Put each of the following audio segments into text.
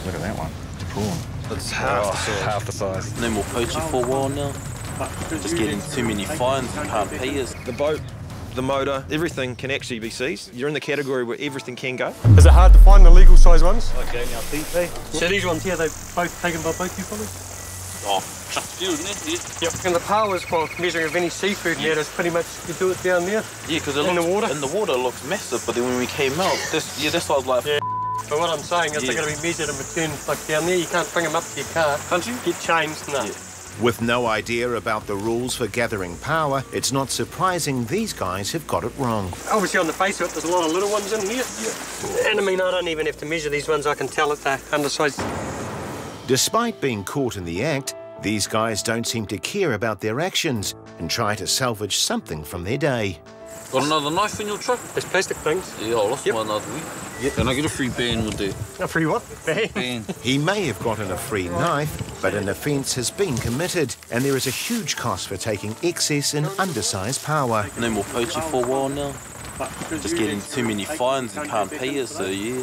Look at that one. It's a prawn. It's half the size. No more poaching for a while now. Just getting too many fines and can't pay us. The boat, the motor, everything can actually be seized. You're in the category where everything can go. Is it hard to find the legal size ones? Okay, now PP. So these ones here, they're both taken by both you fellas? Oh, just a few, isn't it? Yep. And the powers for measuring of any seafood here is pretty much you do it down there. Yeah, because in the water. In the water it looks massive, but then when we came out, this I was like. Yeah. But what I'm saying is they're going to be measured and returned like down there. You can't bring them up to your car. Can't you? Get changed, no. Yeah. With no idea about the rules for gathering power, it's not surprising these guys have got it wrong. Obviously, on the face of it, there's a lot of little ones in here. Yeah. And I mean, I don't even have to measure these ones. I can tell that they're undersized. Despite being caught in the act, these guys don't seem to care about their actions and try to salvage something from their day. Got another knife in your truck? There's plastic things. Yeah, I lost mine last week. Yep. Can I get a free ban with that? A free what? Ban. He may have gotten a free knife, but an offence has been committed, and there is a huge cost for taking excess and undersized power. No more poaching for a while now. Just getting too many fines and can't pay us, so yeah.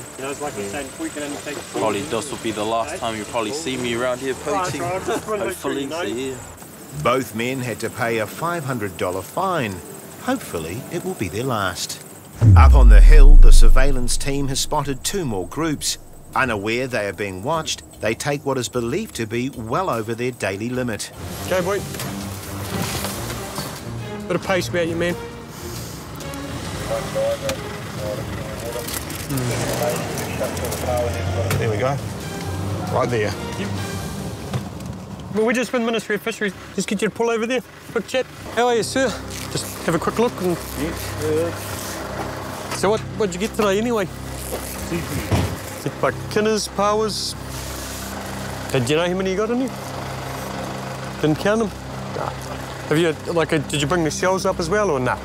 Probably this will be the last time you'll probably see me around here poaching. Hopefully, so yeah. Both men had to pay a $500 fine. Hopefully, it will be their last. Up on the hill, the surveillance team has spotted 2 more groups. Unaware they are being watched, they take what is believed to be well over their daily limit. Okay, boy. Bit of pace about you, man. There we go. Right there. Yep. Well, we're just from the Ministry of Fisheries. Just get you to pull over there. Quick chat. How are you, sir? Just have a quick look. And... So what'd you get today, anyway? Seafood. Like kinners, powers. Did you know how many you got in here? Didn't count them? Nah. Have you, did you bring the shells up as well, or nah?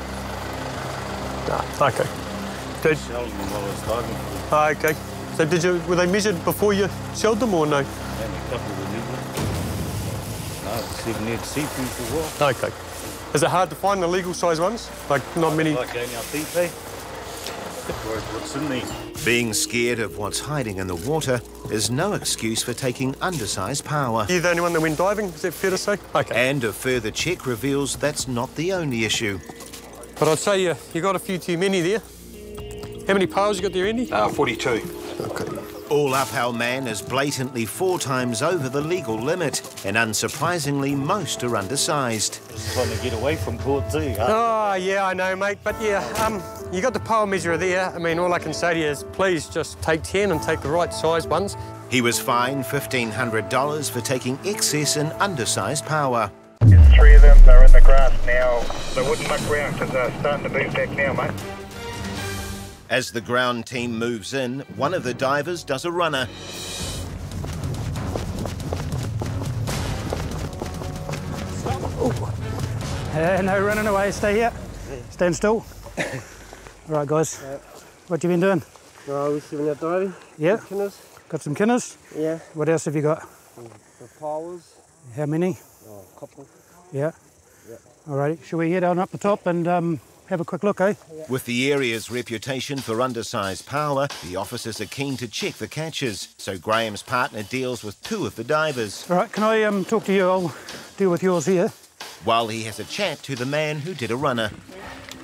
Nah, okay. Did... Shells them while I was diving. Ah, okay. So were they measured before you shelled them, or no? And a couple were legal. No, see if we need seafood as well. Okay. Is it hard to find the legal size ones? Like, not many? Like only our PP. What's in these? Being scared of what's hiding in the water is no excuse for taking undersized power. You're the only one that went diving, is that fair to say? Okay. And a further check reveals that's not the only issue. But I'd say you got a few too many there. How many powers you got there, Andy? 42. Okay. All up, our man is blatantly 4 times over the legal limit, and unsurprisingly, most are undersized. Just trying to get away from port too, huh? Oh, yeah, I know, mate. But yeah, you got the power measurer there. I mean, all I can say to you is please just take 10 and take the right size ones. He was fined $1,500 for taking excess and undersized power. 3 of them are in the grass now. They wouldn't muck around because they're starting to move back now, mate. As the ground team moves in, one of the divers does a runner. No running away, stay here. Stand still. All right, guys. What you been doing? We've been out diving. Yeah. Kinners. Got some kinners? Yeah. What else have you got? The powers. How many? Oh, a couple. Yeah. Yeah. All righty. Shall we head on up the top and have a quick look, eh? Yeah. With the area's reputation for undersized power, the officers are keen to check the catches, so Graham's partner deals with 2 of the divers. All right, can I talk to you? I'll deal with yours here. While he has a chat to the man who did a runner.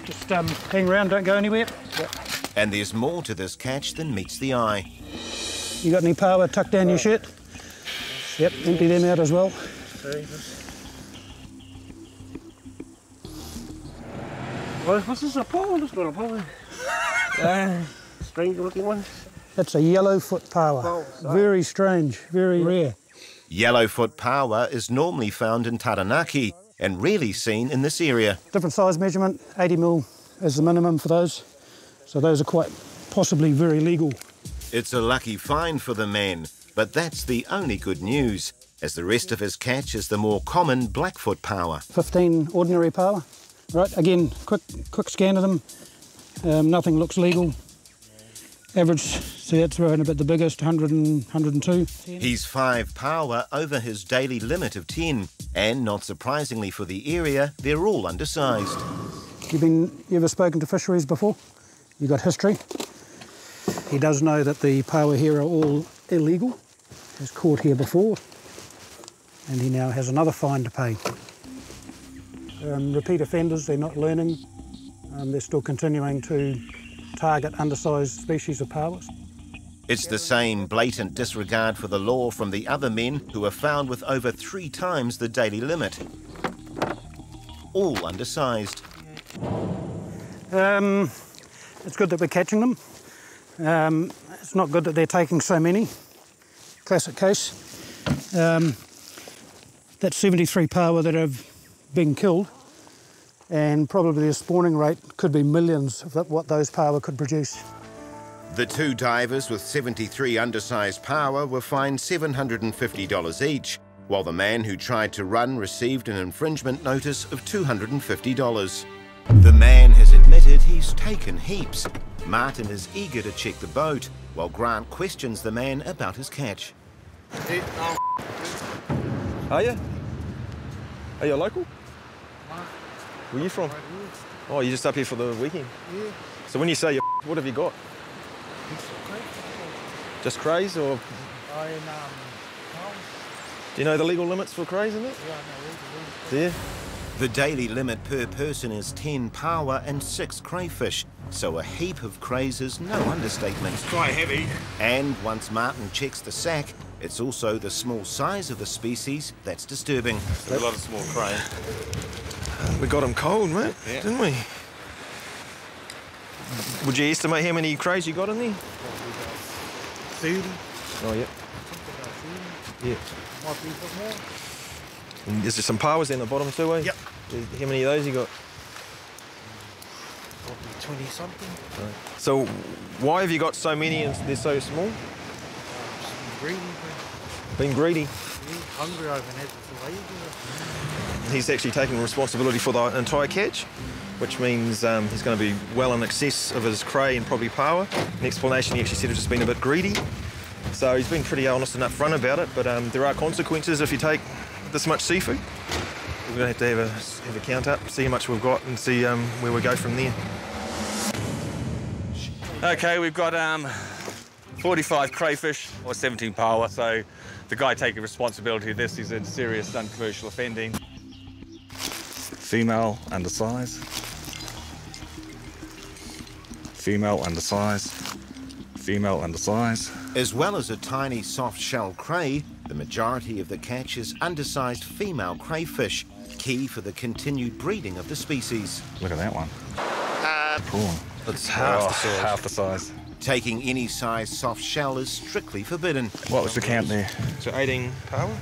Just hang around, don't go anywhere. Yep. And there's more to this catch than meets the eye. You got any power tucked down your shirt? Yep, empty them out as well. What's this, a pole? It's not a pole. Strange looking one. That's a yellowfoot power. Very strange, very rare. Yellowfoot power is normally found in Taranaki and rarely seen in this area. Different size measurement, 80mm is the minimum for those. So those are quite possibly very legal. It's a lucky find for the man, but that's the only good news, as the rest of his catch is the more common Blackfoot power. 15 ordinary power. Right, again, quick scan of them. Nothing looks legal. Average, see that's right about the biggest, 100 and 102. He's 5 power over his daily limit of 10, and not surprisingly for the area, they're all undersized. You ever spoken to fisheries before? You got history? He does know that the power here are all illegal. was caught here before, and he now has another fine to pay. Repeat offenders, they're not learning. They're still continuing to target undersized species of powers. It's the same blatant disregard for the law from the other men who are found with over 3 times the daily limit. All undersized. It's good that we're catching them. It's not good that they're taking so many. Classic case. That's 73 paua that have been killed, and probably the spawning rate could be millions of what those paua could produce. The 2 divers with 73 undersized paua were fined $750 each, while the man who tried to run received an infringement notice of $250. The man has admitted he's taken heaps. Martin is eager to check the boat, while Grant questions the man about his catch. Are you? Are you a local? Where are you from? Oh, you're just up here for the weekend? Yeah. So when you say what have you got? Just crays or? Do you know the legal limits for crays in it? Yeah, I know. Do you? The daily limit per person is 10 paua and 6 crayfish, so a heap of crays is no understatement. It's quite heavy. And once Martin checks the sack, it's also the small size of the species that's disturbing. There's a lot of small cray. We got them cold, mate, yeah. Didn't we? Would you estimate how many crays you got in there? 30. Oh, yeah. Yeah. Might be a bit more. And is there some pauas in the bottom too, eh? Yep. How many of those you got? Probably 20 something. Right. So why have you got so many and they're so small? Just greedy. Been greedy. Yeah, hungry over and had to leave. He's actually taking responsibility for the entire catch, which means he's going to be well in excess of his cray and probably paua. In explanation, he actually said he's just been a bit greedy. So he's been pretty honest and upfront about it, but there are consequences if you take this much seafood. We're going to have a count up, see how much we've got and see where we go from there. Okay, we've got 45 crayfish or 17 paua, so the guy taking responsibility of this is in serious uncommercial offending. Female, undersized. Female, undersized. Female, undersized. As well as a tiny soft-shell cray, the majority of the catch is undersized female crayfish, key for the continued breeding of the species. Look at that one. Prawn. It's half the size. Half the size. Taking any size soft shell is strictly forbidden. What was the count there? So 18 paua?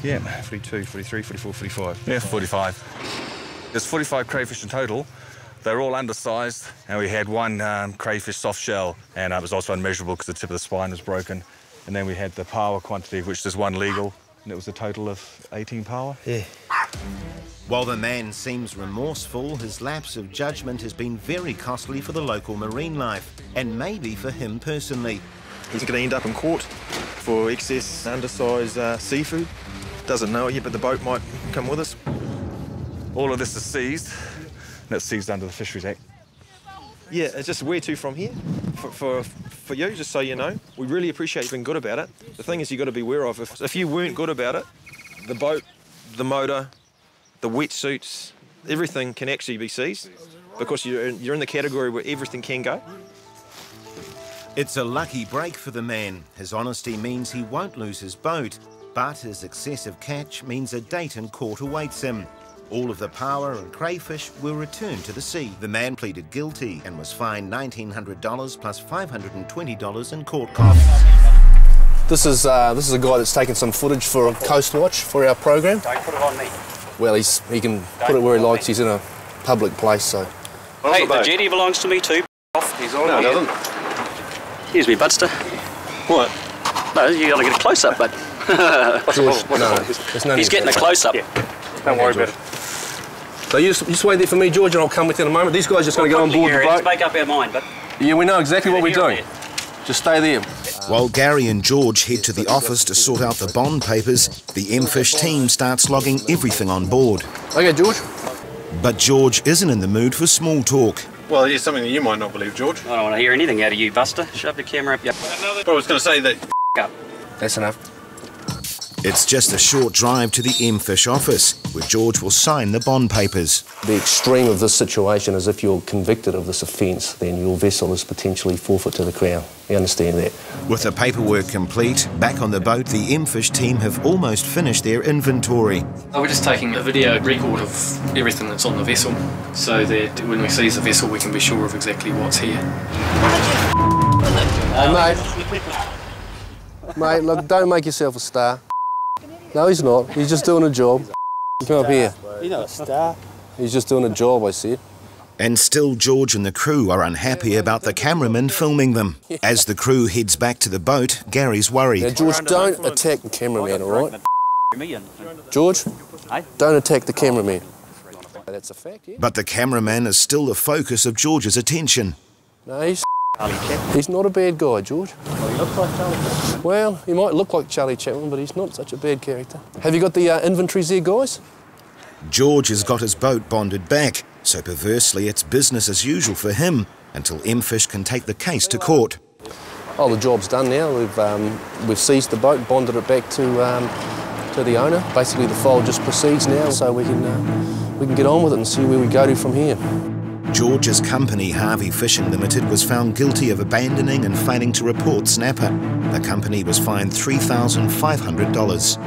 Yeah. 42, 43, 44, 45. Yeah, 45. There's 45 crayfish in total. They're all undersized, and we had one crayfish soft shell, and it was also unmeasurable because the tip of the spine was broken. And then we had the paua quantity, which is one legal, and it was a total of 18 paua. Yeah. While the man seems remorseful, his lapse of judgment has been very costly for the local marine life, and maybe for him personally. He's going to end up in court for excess undersized seafood. Doesn't know it yet, but the boat might come with us. All of this is seized, and it's seized under the Fisheries Act. Yeah, it's just where to from here for you, just so you know. We really appreciate you being good about it. The thing is you've got to be aware of, if you weren't good about it, the boat, the motor, the wetsuits, everything can actually be seized because you're in the category where everything can go. It's a lucky break for the man. His honesty means he won't lose his boat, but his excessive catch means a date in court awaits him. All of the paua and crayfish were returned to the sea. The man pleaded guilty and was fined $1,900 plus $520 in court costs. This is a guy that's taken some footage for Coastwatch for our program. Don't put it on me. Well, he can put it where he likes. He's in a public place, so. Hey, the jetty belongs to me too. He's on. No, it doesn't. Excuse me, Budster. What? No, you got to get a close-up, bud. George, no, there's no He's getting a close-up. Yeah. Don't worry about it. So you just wait there for me, George, and I'll come with you in a moment. These guys are just going to get on board the boat. Let's make up our mind, but. Yeah, we know exactly what we're doing. Just stay there. While Gary and George head to the office to sort out the bond papers, the MFish team starts logging everything on board. Okay, George. But George isn't in the mood for small talk. Well, here's something that you might not believe, George. I don't want to hear anything out of you, Buster. Shove the camera up your... But I was going to say that... up. That's enough. It's just a short drive to the M-Fish office, where George will sign the bond papers. The extreme of this situation is if you're convicted of this offence, then your vessel is potentially forfeit to the Crown. You understand that? With the paperwork complete, back on the boat, the M-Fish team have almost finished their inventory. We're just taking a video record of everything that's on the vessel, so that when we seize the vessel, we can be sure of exactly what's here. Mate, look, don't make yourself a star. No, he's not. He's just doing a job. Come up here. You're not a star. He's just doing a job, I said. And still George and the crew are unhappy about the cameraman filming them. As the crew heads back to the boat, Gary's worried. Now, George, don't attack the cameraman, all right? George, don't attack the cameraman. That's a fact, yeah. But the cameraman is still the focus of George's attention. No, he's not a bad guy, George. Well, he looks like Charlie Chaplin. Well, he might look like Charlie Chaplin, but he's not such a bad character. Have you got the inventories there, guys? George has got his boat bonded back, so perversely it's business as usual for him until M-Fish can take the case to court. Oh, the job's done now. We've seized the boat, bonded it back to the owner. Basically, the file just proceeds now, so we can get on with it and see where we go to from here. George's company, Harvey Fishing Limited, was found guilty of abandoning and failing to report snapper. The company was fined $3,500.